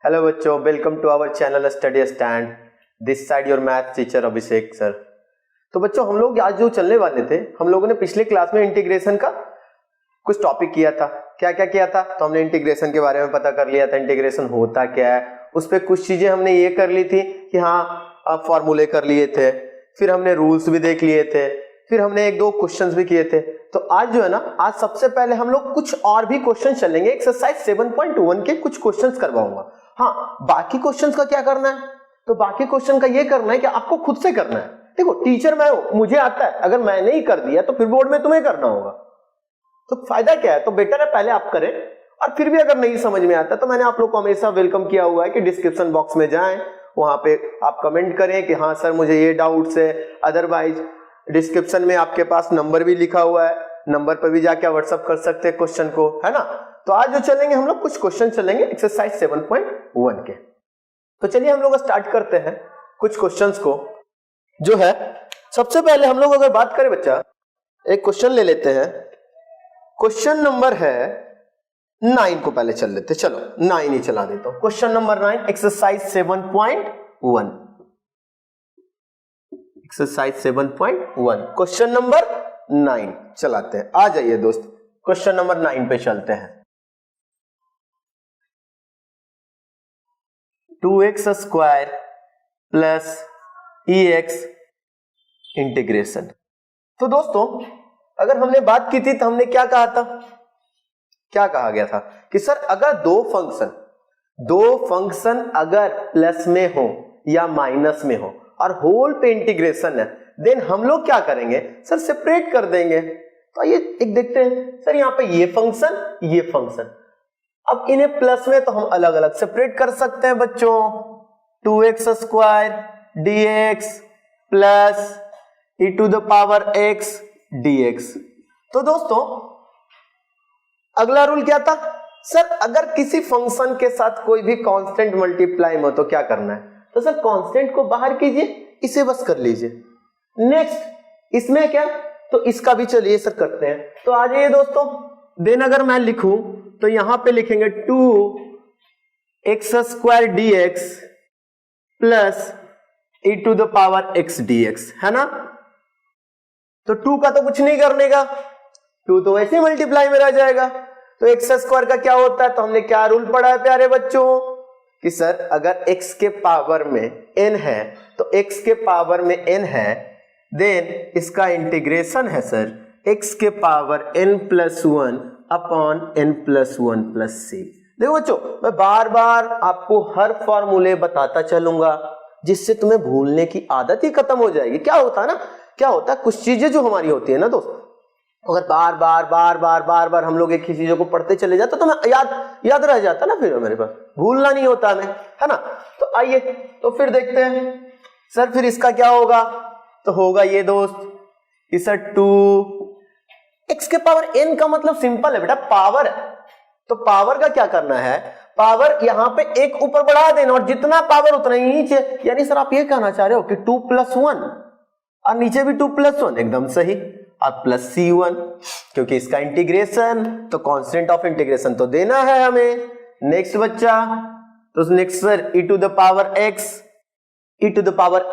Hello बच्चों, welcome to our channel study stand. This side your math teacher Abhishek sir. तो बच्चों, हम लोग आज जो चलने वाले थे, हम लोगों ने पिछले क्लास में इंटीग्रेशन का कुछ टॉपिक किया था। क्या क्या किया था? तो हमने इंटीग्रेशन के बारे में पता कर लिया था, इंटीग्रेशन होता क्या है। उस पर कुछ चीजें हमने ये कर ली थी कि हाँ फॉर्मूले कर लिए थे, फिर हमने रूल्स भी देख लिए थे, फिर हमने एक दो क्वेश्चंस भी किए थे। तो आज जो है ना, आज सबसे पहले हम लोग कुछ और भी क्वेश्चन चलेंगे। एक्सरसाइज 7.1 के कुछ क्वेश्चंस करवाऊंगा। हाँ, बाकी क्वेश्चंस का क्या करना है? तो बाकी क्वेश्चन का ये करना है कि आपको खुद से करना है। देखो, टीचर मैं हूं, मुझे आता है, अगर मैंने ही कर दिया तो फिर बोर्ड में तुम्हें करना होगा। तो फायदा क्या है? तो बेटर है पहले आप करें, और फिर भी अगर नहीं समझ में आता तो मैंने आप लोग को हमेशा वेलकम किया हुआ है कि डिस्क्रिप्शन बॉक्स में जाएं, वहां पे आप कमेंट करें कि हाँ सर मुझे ये डाउट्स है। अदरवाइज डिस्क्रिप्शन में आपके पास नंबर भी लिखा हुआ है, नंबर पर भी जाके व्हाट्सअप कर सकते हैं क्वेश्चन को, है ना। तो आज जो चलेंगे हम लोग कुछ क्वेश्चन चलेंगे एक्सरसाइज 7.1 के। तो चलिए हम लोग स्टार्ट करते हैं कुछ क्वेश्चंस को। जो है सबसे पहले हम लोग अगर बात करें बच्चा, एक क्वेश्चन ले लेते हैं। क्वेश्चन नंबर है 9 को पहले चल लेते। चलो 9 ही चला देता हूं। Question number 9 exercise 7.1। Exercise 7.1 question number 9 चलाते हैं। आ जाइए दोस्त, क्वेश्चन नंबर 9 पे चलते हैं। 2x square plus EX integration. तो दोस्तों, अगर हमने बात की थी तो हमने क्या कहा था? क्या कहा गया था कि सर अगर दो फंक्शन अगर प्लस में हो या माइनस में हो और होल पे इंटीग्रेशन है, देन हम लोग क्या करेंगे सर? सेपरेट कर देंगे। तो ये एक देखते हैं सर, यहां पे ये फंक्शन, अब इन्हें प्लस में तो हम अलग अलग सेपरेट कर सकते हैं बच्चों। 2x square dx plus e to the power x dx। तो दोस्तों अगला रूल क्या था सर? अगर किसी फंक्शन के साथ कोई भी कांस्टेंट मल्टीप्लाई में हो तो क्या करना है? तो सर कांस्टेंट को बाहर कीजिए, इसे बस कर लीजिए। नेक्स्ट इसमें क्या? तो इसका भी चलिए सर करते हैं। तो आ जाइए दोस्तों, देन अगर मैं लिखूं तो यहां पे लिखेंगे 2x square dx plus e to the power x dx, है ना। तो 2 का तो कुछ नहीं करने का, 2 तो वैसे ही मल्टीप्लाई में रह जाएगा। तो एक्स स्क्वायर का क्या होता है? तो हमने क्या रूल पढ़ा है प्यारे बच्चों कि सर अगर x के पावर में n है तो x के पावर में n है, देन इसका इंटीग्रेशन है सर x के power n plus 1 upon n plus 1 plus c। देखो बच्चों, मैं बार बार आपको हर फॉर्मूले बताता चलूंगा जिससे तुम्हें भूलने की आदत ही खत्म हो जाएगी। क्या होता है ना, क्या होता है, कुछ चीजें जो हमारी होती है ना दोस्त, अगर बार बार हम लोग एक ही चीजों को पढ़ते चले जाते तो मैं याद रह जाता ना, फिर मेरे पास भूलना नहीं होता हमें, है ना। तो आइए तो फिर देखते हैं सर फिर इसका क्या होगा। तो होगा ये दोस्त कि सर 2x के पावर n का मतलब सिंपल है बेटा, पावर है। तो पावर का क्या करना है? पावर यहां पे एक ऊपर बढ़ा देना और जितना पावर उतना ही नीचे। यानी सर आप ये कहना चाह रहे हो कि 2 + 1 और नीचे भी 2 + 1, एकदम सही। और प्लस C1 क्योंकि इसका इंटीग्रेशन, तो कांस्टेंट ऑफ इंटीग्रेशन तो देना है हमें। नेक्स्ट बच्चा, तो next sir e to the power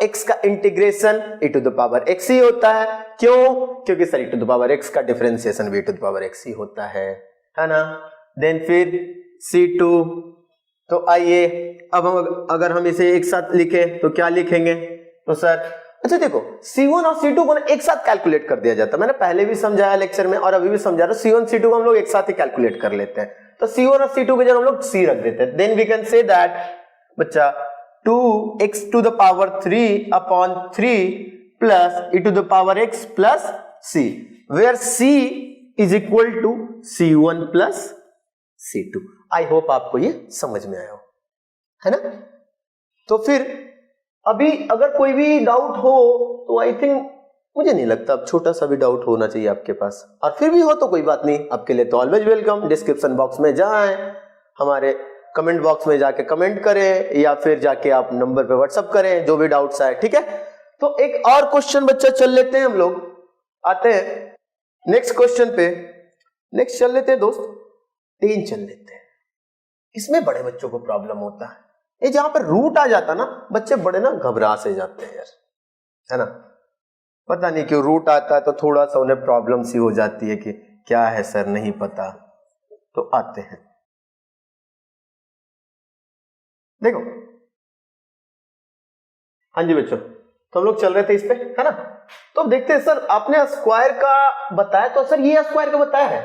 x का integration e to the power x ही होता है। क्यों? क्योंकि sir e to the power x का डिफरेंशिएशन भी e to the power x ही होता है ना। देन फिर C2। तो आइए अब हम अगर हम इसे एक साथ लिखें तो क्या लिखेंगे? तो सर अच्छा देखो, C1 और C2 को एक साथ कैलकुलेट कर दिया जाता है। मैंने पहले भी समझाया लेक्चर में और अभी भी समझा रहा हूं। C1 C2 को हम लोग एक साथ ही कैलकुलेट कर लेते हैं। तो C1 और C2 के जगह हम लोग C रख देते हैं। Then we can say that बच्चा 2x to the power 3 upon 3 plus e to the power x plus c, where c is equal to C1 plus C2। I hope आपको ये समझ में आया हो, है ना। तो फिर अभी अगर कोई भी डाउट हो तो आई थिंक, मुझे नहीं लगता अब छोटा सा भी डाउट होना चाहिए आपके पास, और फिर भी हो तो कोई बात नहीं, आपके लिए तो ऑलवेज वेलकम। डिस्क्रिप्शन बॉक्स में जाएं, हमारे कमेंट बॉक्स में जाके कमेंट करें या फिर जाके आप नंबर पे व्हाट्सअप करें जो भी डाउट्स आए, ठीक है। तो एक और क्वेश्चन बच्चा चल लेते हैं हम लोग, आते हैं नेक्स्ट क्वेश्चन पे। नेक्स्ट चल लेते हैं दोस्त, 10 चल लेते हैं। इसमें बड़े बच्चों को प्रॉब्लम होता है। ये जहां पर रूट आ जाता ना, बच्चे बड़े ना घबरा से जाते हैं यार, है ना। पता नहीं क्यों रूट आता है तो थोड़ा सा उन्हें प्रॉब्लम सी हो जाती है कि क्या है सर नहीं पता, तो आते हैं। देखो हाँ जी बच्चों, तो हम लोग चल रहे थे इस पे, है ना। तो अब देखते हैं सर, आपने स्क्वायर का बताया तो सर ये स्क्वायर का बताया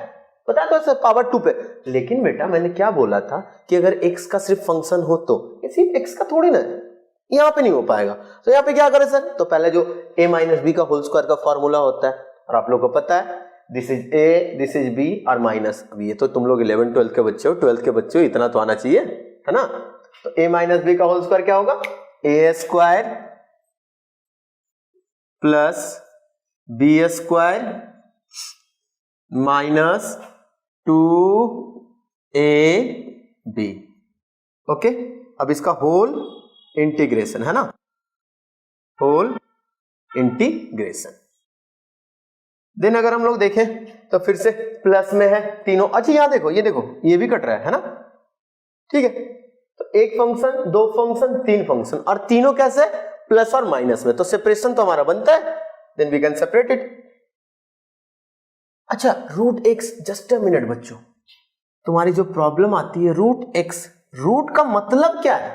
तो सर पावर 2 पे, लेकिन बेटा मैंने क्या बोला था कि अगर x का सिर्फ फंक्शन हो तो ये सिर्फ x का थोड़ी ना है, यहाँ पे नहीं हो पाएगा। तो यहाँ पे क्या करें सर, तो पहले जो a माइनस बी का होल स्क्वायर का फॉर्मूला होता है, और आप लोग को पता है this is a this is b और माइनस बी। ये तो तुम लोग 11 12 के बच्चे हो, 12 के बच्चे हो, इतना तो आना चाहिए, है ना। तो a माइनस बी का होल स्क्वायर क्या होगा, a square plus b square minus 2ab। Okay, अब इसका होल इंटीग्रेशन, है ना, होल इंटीग्रेशन। देन अगर हम लोग देखें तो फिर से प्लस में है तीनों। अच्छा यहां देखो, ये देखो ये भी कट रहा है ना, ठीक है। तो एक फंक्शन, दो फंक्शन, तीन फंक्शन, और तीनों कैसे प्लस और माइनस में, तो सेपरेशन तो हमारा बनता है, then we can separate it. अच्छा root X, just a minute बच्चों, तुम्हारी जो प्रॉब्लम आती है रूट एक्स, रूट का मतलब क्या है,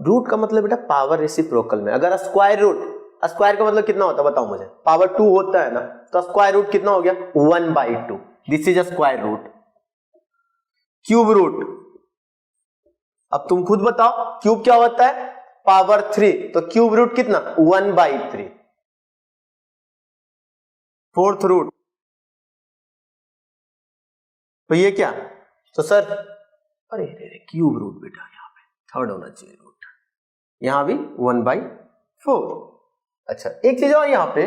रूट का मतलब बेटा पावर रेसिप्रोकल में, अगर स्क्वायर रूट, स्क्वायर का मतलब कितना होता है बताओ मुझे, पावर 2 होता है ना, तो स्क्वायर रूट कितना हो गया 1/2, this is a square root. Cube root, अब तुम खुद बताओ क्यूब क्या होता है, पावर 3, तो क्यूब रूट कितना 1/3। फोर्थ रूट, तो ये क्या, तो सर अरे क्यूब रूट बेटा यहां पे थर्ड होना चाहिए रूट, यहां भी 1/4। अच्छा एक चीज और यहां पे,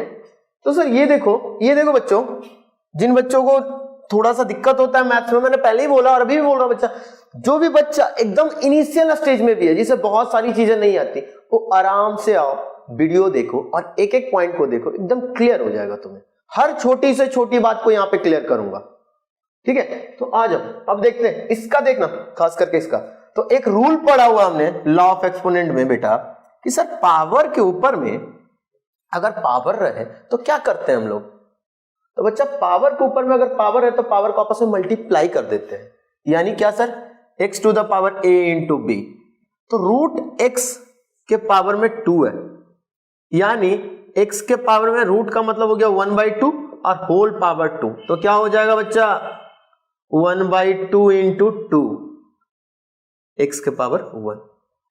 तो सर ये देखो बच्चों, जिन बच्चों को थोड़ा सा दिक्कत होता है मैथ्स में, मैंने पहले ही बोला और अभी भी बोल रहा हूं, बच्चा जो भी बच्चा एकदम इनिशियल स्टेज में भी है, जिसे बहुत सारी चीजें नहीं आती, वो आराम से आओ, वीडियो देखो और एक एक पॉइंट को देखो, एकदम क्लियर हो जाएगा तुम्हें। हर छोटी से छोटी बात को यहां पे क्लियर करूंगा, ठीक है। तो आ जाओ अब देखते हैं इसका, देखना खास करके इसका। तो एक रूल पढ़ा हुआ हमने लॉ ऑफ एक्सपोनेंट में बेटा, कि सर पावर के ऊपर में अगर पावर रहे तो क्या करते हैं हम लोग, तो बच्चा पावर के ऊपर में अगर पावर है तो पावर को आपस में मल्टीप्लाई कर देते हैं, यानी क्या sir, x to the power a into b, तो रूट x के पावर में 2 है, यानी x के पावर में रूट का मतलब हो गया 1/2 और होल पावर 2, तो क्या हो जाएगा बच्चा 1/2 इंटू 2, x के पावर 1।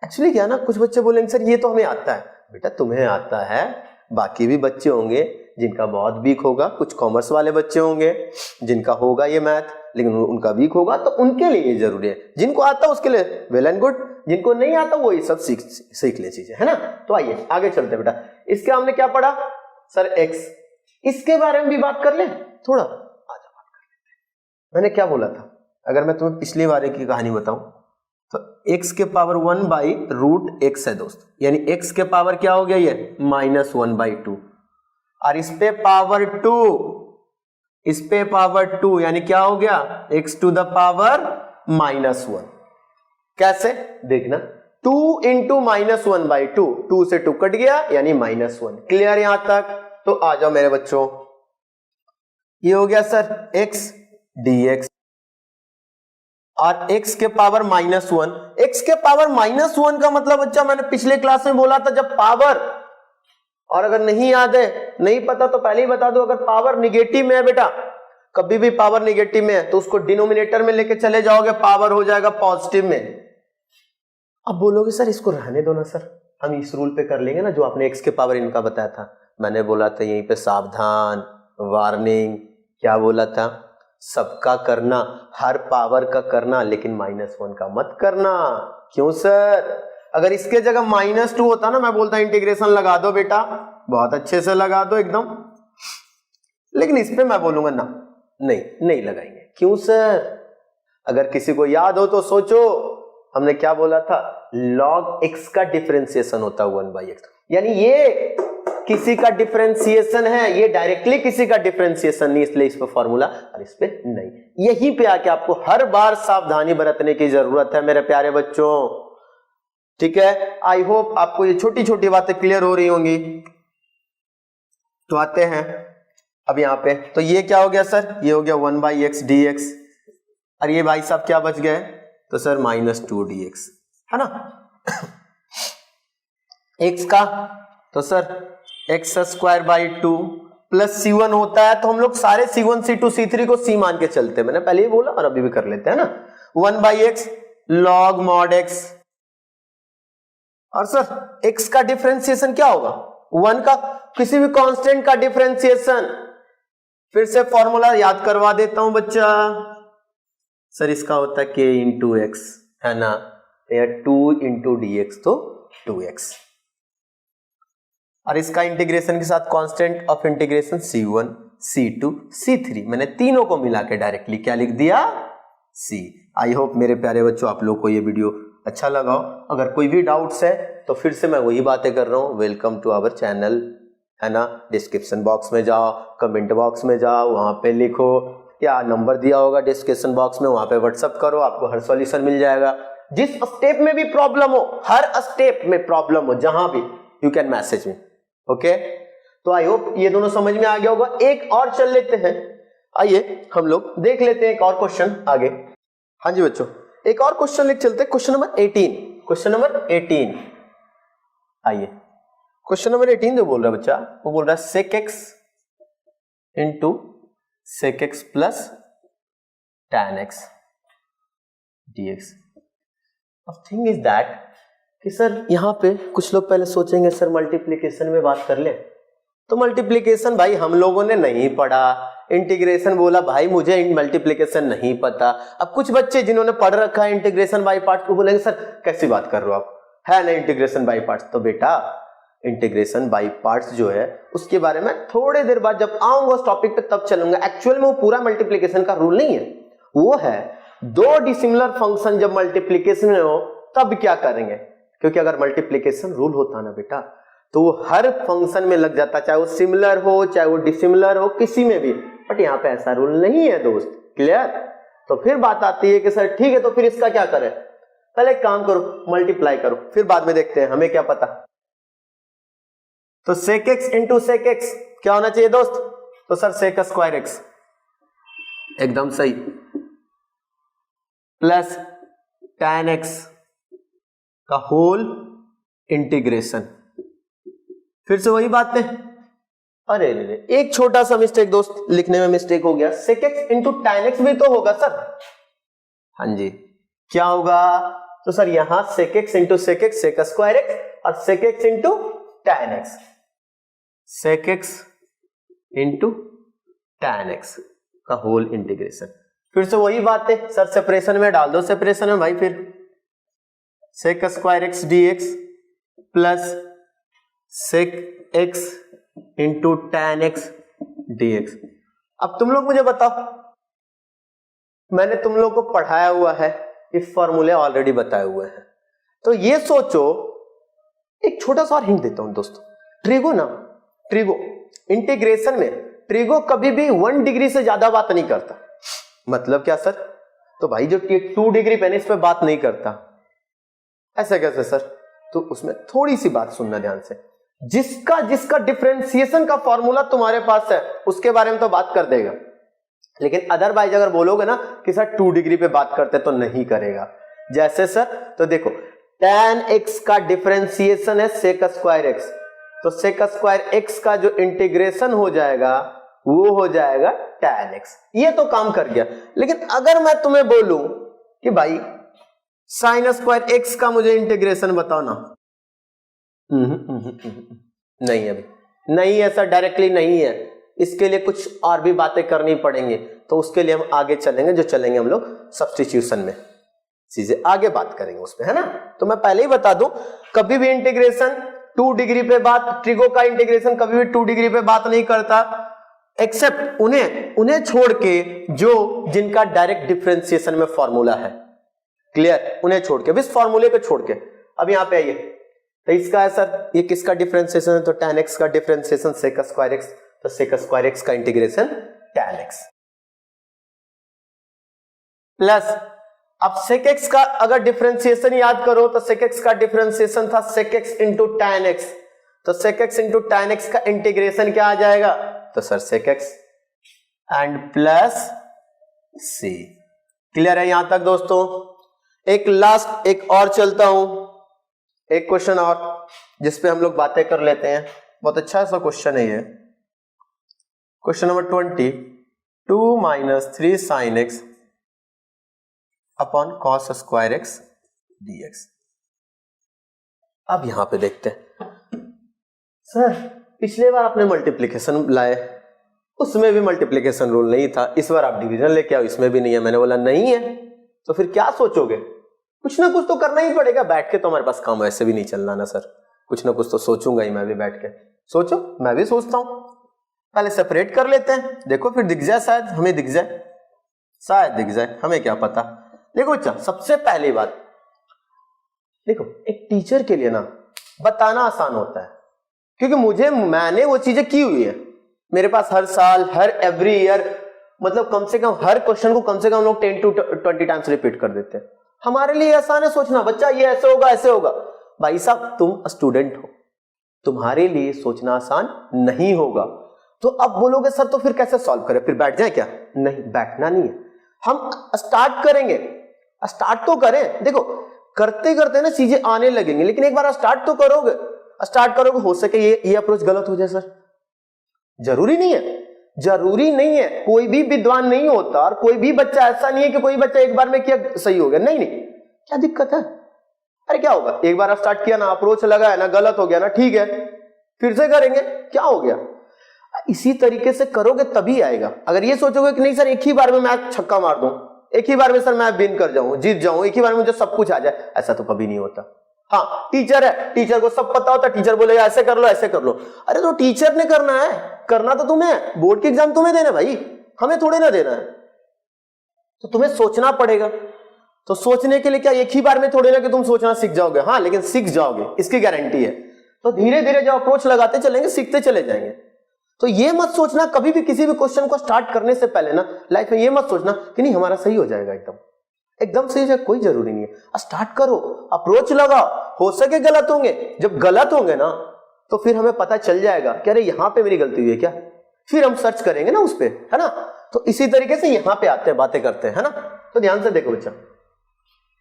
एक्चुअली क्या ना, कुछ बच्चे बोलेंगे सर ये तो हमें आता है, बेटा तुम्हें आता है, बाकी भी बच्चे होंगे जिनका बहुत वीक होगा, कुछ कॉमर्स वाले बच्चे होंगे जिनका होगा ये मैथ लेकिन उनका वीक होगा, तो उनके लिए ये जरूरी है। जिनको आता है उसके लिए वेल एंड गुड, जिनको नहीं आता वो ये सब सीख ले चीजें, है ना। तो आइए आगे चलते बेटा, इसके हमने क्या पढ़ा सर x, इसके बारे में भी बात कर ले थोड़ा, आज बात कर लेते हैं। मैंने क्या बोला था, अगर मैं तुम्हें पिछली बार की कहानी बताऊं तो x के पावर 1/√x है दोस्त, यानी x के पावर क्या हो गया ये -1/2, और इस पे पावर 2, इस पे पावर 2, यानी क्या हो गया x टू द पावर -1। कैसे देखना, 2 इंटू -1/2, 2 से 2 कट गया यानी -1। क्लियर यहां तक, तो आ जाओ मेरे बच्चों, ये हो गया सर x dx, और x के पावर -1, x के पावर -1 का मतलब बच्चा मैंने पिछले क्लास में बोला था, जब पावर, और अगर नहीं याद है, नहीं पता तो पहले ही बता दो, अगर पावर निगेटिव में है बेटा, कभी भी पावर निगेटिव में है तो उसको डिनोमिनेटर में लेके चले जाओगे, पावर हो जाएगा पॉजिटिव में। अब बोलोगे सर इसको रहने दो ना सर, हम इस रूल पे कर लेंगे ना जो आपने x के पावर इनका बताया था। मैंने बोला था यहीं पे सावधान, वार्निंग, क्या बोला था, सबका करना, हर पावर का करना, लेकिन -1 का मत करना। क्यों सर, अगर इसके जगह -2 होता ना, मैं बोलता इंटीग्रेशन लगा दो बेटा, बहुत अच्छे से लगा दो एकदम, लेकिन इस पे मैं बोलूंगा ना, नहीं लगाएंगे। क्यों सर, अगर किसी को याद हो तो सोचो, हमने क्या बोला था, log x का डिफरेंशिएशन होता है 1/x, यानी ये किसी का डिफरेंशिएशन है, ये डायरेक्टली किसी का डिफरेंशिएशन नहीं, इसलिए इस पे फॉर्मूला और इस पे नहीं। यहीं पे आके आपको हर बार सावधानी बरतने की जरूरत है मेरे प्यारे बच्चों, ठीक है। आई होप आपको ये छोटी छोटी बातें क्लियर हो रही होंगी। तो आते हैं अब यहाँ पे, तो ये क्या हो गया सर, ये हो गया 1/x dx, और ये भाई साहब क्या बच गए, तो सर -2 dx, है ना। x का तो सर x²/2 प्लस c1 होता है, तो हम लोग सारे c1 c2 c3 को c मान के चलते हैं, मैंने पहले ही बोला और अभी भी कर लेते हैं ना। 1/x log mod x, और सर x का डिफरेंशिएशन क्या होगा, 1 का किसी भी कांस्टेंट का डिफरेंशिएशन, फिर से फॉर्मूला याद करवा देता हूं बच्चा, सर इसका होता है k इंटू एक्स, है ना, या 2 इंटू dx तो 2x, और इसका इंटीग्रेशन के साथ constant of integration c1 c2 c3, मैंने तीनों को मिला के डायरेक्टली क्या लिख दिया, c। आई होप मेरे प्यारे बच्चों आप लोग को ये वीडियो अच्छा लगा हो। अगर कोई भी डाउट्स है तो फिर से मैं वही बातें कर रहा हूँ, वेलकम टू आवर चैनल, है ना। डिस्क्रिप्शन बॉक्स में जाओ, कमेंट बॉक्स में जाओ, वहां पे लिखो, या नंबर दिया होगा डिस्क्रिप्शन बॉक्स में, वहां पे व्हाट्सअप करो, आपको हर सॉल्यूशन मिल जाएगा। जिस स्टेप में भी प्रॉब्लम हो, हर स्टेप में प्रॉब्लम हो, जहां भी, you can message me, okay. तो आई होप ये दोनों समझ में आ गया होगा। एक और चल लेते हैं, आइए हम लोग देख लेते हैं एक और क्वेश्चन आगे। हाँ जी बच्चों, एक और क्वेश्चन लिख चलते हैं, क्वेश्चन नंबर 18। क्वेश्चन नंबर 18, आइए क्वेश्चन नंबर 18 जो बोल रहा है बच्चा, वो बोल रहा है sec x into sec x plus tan x dx। अब थिंग इज दैट कि सर यहां पे कुछ लोग पहले सोचेंगे सर मल्टीप्लीकेशन में बात कर ले, तो मल्टीप्लीकेशन भाई हम लोगों ने नहीं पढ़ा, इंटीग्रेशन बोला भाई मुझे मल्टीप्लीकेशन नहीं पता। अब कुछ बच्चे जिन्होंने पढ़ रखा है इंटीग्रेशन बाय पार्ट्स को बोलेंगे सर कैसी बात कर रहे हो आप, है ना इंटीग्रेशन बाय पार्ट्स। तो बेटा इंटीग्रेशन बाय पार्ट्स जो है उसके बारे में थोड़ी देर बाद जब आऊंगा उस टॉपिक पे तब चलूंगा। एक्चुअल में वो पूरा मल्टीप्लीकेशन का रूल नहीं है, वो है दो डिसिमिलर फंक्शन जब मल्टीप्लीकेशन में हो तब क्या करेंगे, क्योंकि अगर मल्टीप्लीकेशन रूल होता ना बेटा तो वो हर फंक्शन में लग जाता, चाहे वो सिमिलर हो चाहे वो डिसिमिलर हो, किसी में भी। बट यहाँ पे ऐसा रूल नहीं है दोस्त, क्लियर। तो फिर बात आती है कि सर ठीक है तो फिर इसका क्या करें, पहले एक काम करो मल्टीप्लाई करो, फिर बाद में देखते हैं, हमें क्या पता। तो sec x into sec x क्या होना चाहिए दोस्त, तो सर sec²x, एकदम सही, प्लस tan x का होल इंटीग्रेशन। फिर से वही बात है, अरे एक छोटा सा मिस्टेक दोस्त, लिखने में मिस्टेक हो गया, sec x into tan x भी तो होगा सर। हाँ जी, क्या होगा, तो सर यहां sec x into sec x sec²x और sec x into tan x, sec x into tan x का होल इंटीग्रेशन। फिर से वही बात है सर, सेपरेशन में डाल दो, सेपरेशन में भाई फिर sec² x dx plus sec x into tan x dx। अब तुम लोग मुझे बताओ, मैंने तुम लोग को पढ़ाया हुआ है, ये फॉर्मूले ऑलरेडी बताए हुए हैं, तो ये सोचो, एक छोटा सा हिंट देता हूं दोस्तों, ट्रिगो ना, ट्रिगो इंटीग्रेशन में ट्रिगो कभी भी 1 डिग्री से ज्यादा बात नहीं करता। मतलब क्या सर, तो भाई जो 2 डिग्री पे इस पे बात नहीं करता, ऐसा कैसे सर, तो उसमें थोड़ी सी बात सुनना ध्यान से, जिसका जिसका डिफरेंशिएशन का फॉर्मूला तुम्हारे पास है उसके बारे में तो बात कर देगा, लेकिन अदरवाइज अगर बोलोगे ना कि सर 2 डिग्री पे बात करते तो नहीं करेगा। जैसे सर, तो देखो tan x का डिफरेंशिएशन है sec²x, तो sec²x का जो इंटीग्रेशन हो जाएगा वो हो जाएगा tan x, ये तो काम कर गया। लेकिन अगर मैं तुम्हें बोलूं कि भाई sin² x का मुझे इंटीग्रेशन बताओ ना, नहीं अभी नहीं है सर, डायरेक्टली नहीं है, इसके लिए कुछ और भी बातें करनी पड़ेंगी, तो उसके लिए हम आगे चलेंगे, जो चलेंगे हम लोग सब्स्टिट्यूशन में, चीजें आगे बात करेंगे उसमें, है ना। तो मैं पहले ही बता दूं, कभी भी इंटीग्रेशन 2 डिग्री पे बात, ट्रिगो का इंटीग्रेशन कभी भी 2 डिग्री पे बात नहीं करता, एक्सेप्ट उन्हें छोड़ के जो जिनका डायरेक्ट डिफरेंशिएशन में फॉर्मूला है, क्लियर, उन्हें छोड़ के, इस फॉर्मूले को छोड़ के। अब यहां पे आइए, तो इसका है सर, ये किसका डिफरेंशिएशन है, तो tan x का डिफरेंशिएशन sec स्क्वायर x, तो sec स्क्वायर x का इंटीग्रेशन tan x प्लस, अब sec x का अगर डिफरेंशिएशन याद करो तो sec x का डिफरेंशिएशन था sec x into tan x, तो sec x into tan x का इंटीग्रेशन क्या आ जाएगा, तो sir sec x and plus c। Clear है यहां तक दोस्तों? एक लास्ट एक और चलता हूं, एक क्वेश्चन और जिसपे हम लोग बातें कर लेते हैं, बहुत अच्छा सा क्वेश्चन है ये, question number 20, 2 minus 3 sine x upon cos square x dx। अब यहां पे देखते हैं, सर पिछले बार आपने मल्टीप्लिकेशन लाए, उसमें भी मल्टीप्लिकेशन रूल नहीं था, इस बार आप डिवीजन लेके आओ, इसमें भी नहीं है। मैंने बोला नहीं है, तो फिर क्या सोचोगे? कुछ ना कुछ तो करना ही पड़ेगा, बैठ के तो हमारे पास काम वैसे भी नहीं चलना ना सर, कुछ ना कुछ तो सोचूंगा ही मैं भी बैठ के। सोचो, मैं भी सोचता हूं। पहले सेपरेट कर लेते हैं, देखो फिर दिख जाए, शायद हमें दिख जाए, शायद दिख जाए, हमें क्या पता। देखो बच्चा, सबसे पहली बात, देखो एक टीचर के लिए ना बताना आसान होता है, क्योंकि मैंने वो चीजें की हुई है, मेरे पास हर साल, हर एवरी ईयर, मतलब कम से कम हर क्वेश्चन को कम से कम लोग 10 to 20 टाइम्स रिपीट कर देते हैं। हमारे लिए आसान है सोचना, बच्चा ये ऐसे होगा, ऐसे होगा। भाई साहब तुम स्टूडेंट हो, तुम्हारे लिए सोचना आसान नहीं होगा। तो अब बोलोगे सर तो फिर कैसे सॉल्व करें, फिर बैठ जाए क्या? नहीं, बैठना नहीं है, हम स्टार्ट करेंगे। स्टार्ट तो करें, देखो करते करते ना चीजें आने लगेंगे, लेकिन एक बार स्टार्ट तो करोगे, हो सके ये अप्रोच गलत हो जाए सर, जरूरी नहीं है, जरूरी नहीं है, कोई भी विद्वान नहीं होता और कोई भी बच्चा ऐसा नहीं है कि कोई बच्चा एक बार में किया सही हो गया, नहीं नहीं, क्या दिक्कत है? अरे क्या होगा, एक बार स्टार्ट किया ना, अप्रोच लगा है ना, गलत हो गया ना, ठीक है फिर से करेंगे, क्या हो गया? इसी तरीके से करोगे तभी आएगा। अगर ये सोचोगे कि नहीं सर एक ही बार में मैं छक्का मार दूं, एक ही बार में सर मैं विन कर जाऊं, जीत जाऊं, एक ही बार में मुझे सब कुछ आ जाए, ऐसा तो कभी नहीं होता। हाँ टीचर है, टीचर को सब पता होता है, टीचर बोलेगा ऐसे कर लो, ऐसे कर लो। अरे तो टीचर ने करना है, करना तो तुम्हें है, बोर्ड के एग्जाम तुम्हें देना भाई, हमें थोड़े ना देना है, तो तुम्हें सोचना पड़ेगा। तो सोचने के लिए क्या एक ही बार में थोड़े ना कि तुम सोचना सीख जाओगे, हाँ लेकिन सीख जाओगे, इसकी गारंटी है। तो धीरे धीरे जो अप्रोच लगाते चलेंगे, सीखते चले जाएंगे। तो ये मत सोचना कभी भी किसी भी क्वेश्चन को स्टार्ट करने से पहले ना लाइफ में, ये मत सोचना कि नहीं हमारा सही हो जाएगा, एकदम सही है, कोई जरूरी नहीं है। स्टार्ट करो, अप्रोच लगाओ, हो सके गलत होंगे, जब गलत होंगे ना तो फिर हमें पता चल जाएगा कि अरे यहां पे मेरी गलती हुई है क्या, फिर हम सर्च करेंगे ना उस पे, है ना। तो इसी तरीके से यहां पे आते हैं, बातें करते हैं, है ना। तो ध्यान से देखो बच्चा,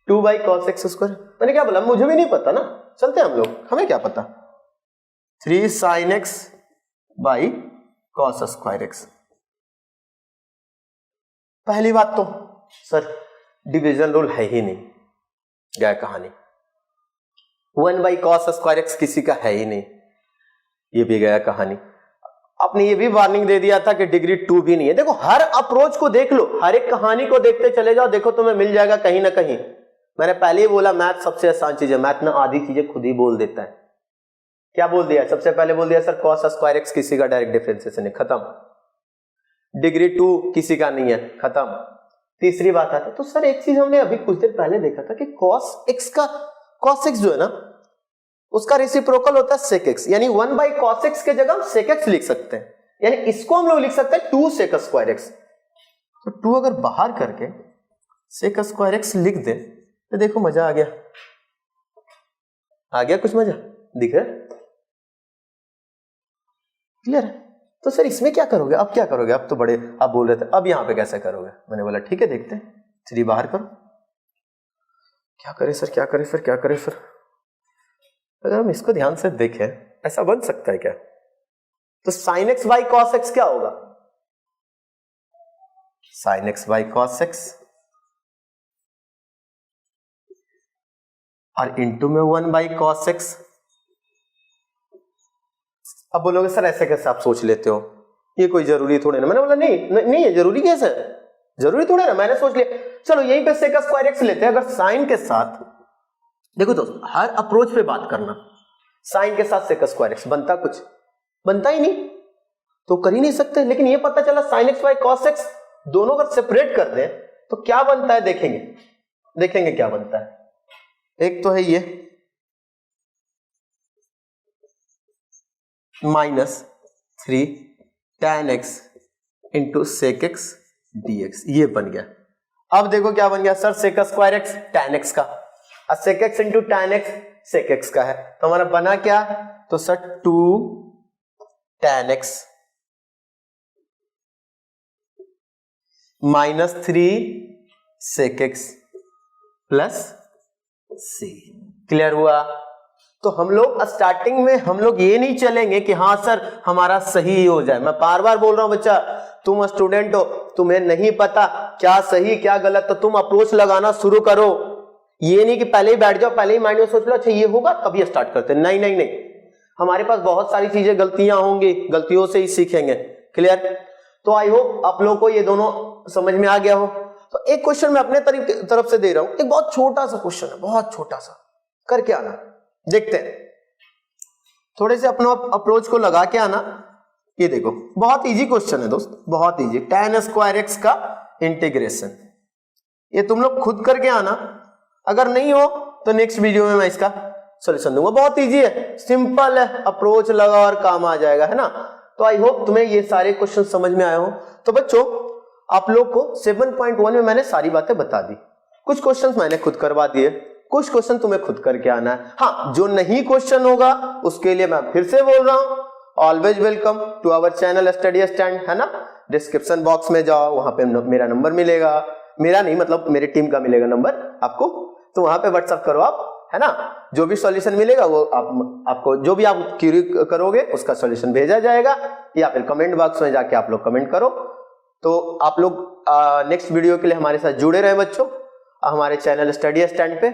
2 बाई कॉस एक्स स्क्वायर, मैंने क्या बोला, मुझे भी नहीं पता ना, चलते हैं हम लोग, हमें क्या पता, 3 sine x by cos square x. पहली बात तो सर डिवीजन रूल है ही नहीं, गया कहानी। 1 बाई कॉस स्क्वायर एक्स किसी का है ही नहीं, ये भी गया कहानी। आपने ये भी वार्निंग दे दिया था कि डिग्री 2 भी नहीं है। देखो हर अप्रोच को देख लो, हर एक कहानी को देखते चले जाओ, देखो तुम्हें मिल जाएगा कहीं ना कहीं। मैंने पहले ही बोला मैथ सबसे आसान चीज है, मैथ ना आधी चीजें खुद ही बोल देता है। क्या बोल दिया? सबसे पहले बोल दिया सर कॉस स्क्वायर एक्स किसी का डायरेक्ट डिफरेंशिएशन है, खत्म। डिग्री 2 किसी का नहीं है, खत्म। तीसरी बात आता है, तो सर एक चीज हमने अभी कुछ देर पहले देखा था कि cos x जो है ना उसका रेसिप्रोकल होता है sec x, यानी 1 बाई cos x के जगह हम sec x लिख सकते हैं, यानी इसको हम लोग लिख सकते हैं 2 sec स्क्वायर x। तो 2 अगर बाहर करके sec स्क्वायर x लिख दे तो देखो मजा आ गया, कुछ मजा दिख रहा है, क्लियर है। तो सर इसमें क्या करोगे, अब क्या करोगे, अब तो बड़े आप बोल रहे थे, अब यहां पे कैसे करोगे? मैंने बोला ठीक है देखते हैं, 3 बाहर करो। क्या करें सर, अगर हम इसको ध्यान से देखें ऐसा बन सकता है क्या? तो sine x by cos x क्या होगा? Sine x by cos x और इंटू में 1 बाई कॉस एक्स। अब बोलोगे सर ऐसे कैसे आप सोच लेते हो, ये कोई जरूरी थोड़े ना। मैंने बोला नहीं है, जरूरी कैसे, जरूरी थोड़े ना, मैंने सोच लिया। चलो यहीं पे सेक स्क्वायर एक्स लेते हैं। अगर साइन के साथ, देखो दोस्त हर अप्रोच पे बात करना, साइन के साथ सेक स्क्वायर एक्स बनता कुछ, बनता ही नहीं, तो कर ही नहीं सकते। लेकिन ये पता चला sine x by cos x दोनों अगर सेपरेट कर दें तो क्या बनता है, देखेंगे क्या बनता है। एक तो है ये -3 tan x into sec x dx, ये बन गया। अब देखो क्या बन गया sir, sec square x tan x का, और sec x into tan x sec x का है, तो हमारा बना क्या, तो sir 2 tan x -3 sec x plus c। Clear हुआ? तो हम लोग स्टार्टिंग में हम लोग ये नहीं चलेंगे कि हाँ सर हमारा सही हो जाए। मैं बार बार बोल रहा हूं बच्चा, तुम स्टूडेंट हो, तुम्हें नहीं पता क्या सही क्या गलत, तो तुम अप्रोच लगाना शुरू करो। ये नहीं कि पहले ही बैठ जाओ, पहले ही माइंड में सोच लो अच्छा ये होगा तब ये स्टार्ट करते। नहीं नहीं नहीं, हमारे पास बहुत सारी चीजें गलतियां होंगी, गलतियों से ही सीखेंगे। क्लियर? तो आई होप आप लोगों को ये दोनों समझ में आ गया हो। तो एक क्वेश्चन मैं अपने तरफ से दे रहा हूं, एक बहुत छोटा सा क्वेश्चन है, बहुत छोटा सा, करके आना, देखते हैं, थोड़े से अपना अप्रोच को लगा के आना। ये देखो बहुत इजी क्वेश्चन है दोस्त, बहुत इजी। tan स्क्वायर एक्स का इंटीग्रेशन, ये तुम लोग खुद करके आना, अगर नहीं हो तो नेक्स्ट वीडियो में मैं इसका सॉल्यूशन दूंगा। बहुत इजी है, सिंपल है, अप्रोच लगा और काम आ जाएगा, है ना। तो आई होप तुम्हें ये सारे क्वेश्चन समझ में आए हो। तो बच्चों आप लोग को 7.1 में मैंने सारी बातें बता दी, कुछ क्वेश्चंस मैंने खुद करवा दिए, कुछ क्वेश्चन तुम्हें खुद करके आना है। हाँ, जो नहीं क्वेश्चन होगा उसके लिए मैं फिर से बोल रहा हूं, always welcome to our channel study stand, है ना। डिस्क्रिप्शन बॉक्स में जाओ, वहां पे मेरा नंबर मिलेगा, मेरा नहीं मतलब मेरे टीम का मिलेगा नंबर आपको, तो वहां पे व्हाट्सएप करो आप, है ना। जो भी सॉल्यूशन मिलेगा वो आपको जो भी आप क्यूरी करोगे उसका सॉल्यूशन भेजा जाएगा, या फिर कमेंट बॉक्स में जाके आप लोग कमेंट करो। तो आप लोग नेक्स्ट वीडियो के लिए हमारे साथ जुड़े रहे बच्चों, हमारे चैनल स्टडी स्टैंड पे।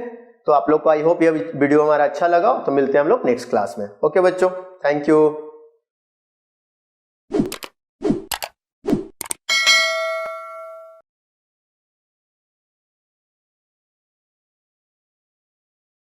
तो आप लोग को आई होप ये वीडियो हमारा अच्छा लगा, तो मिलते हैं हम लोग नेक्स्ट क्लास में। ओके बच्चों, थैंक यू।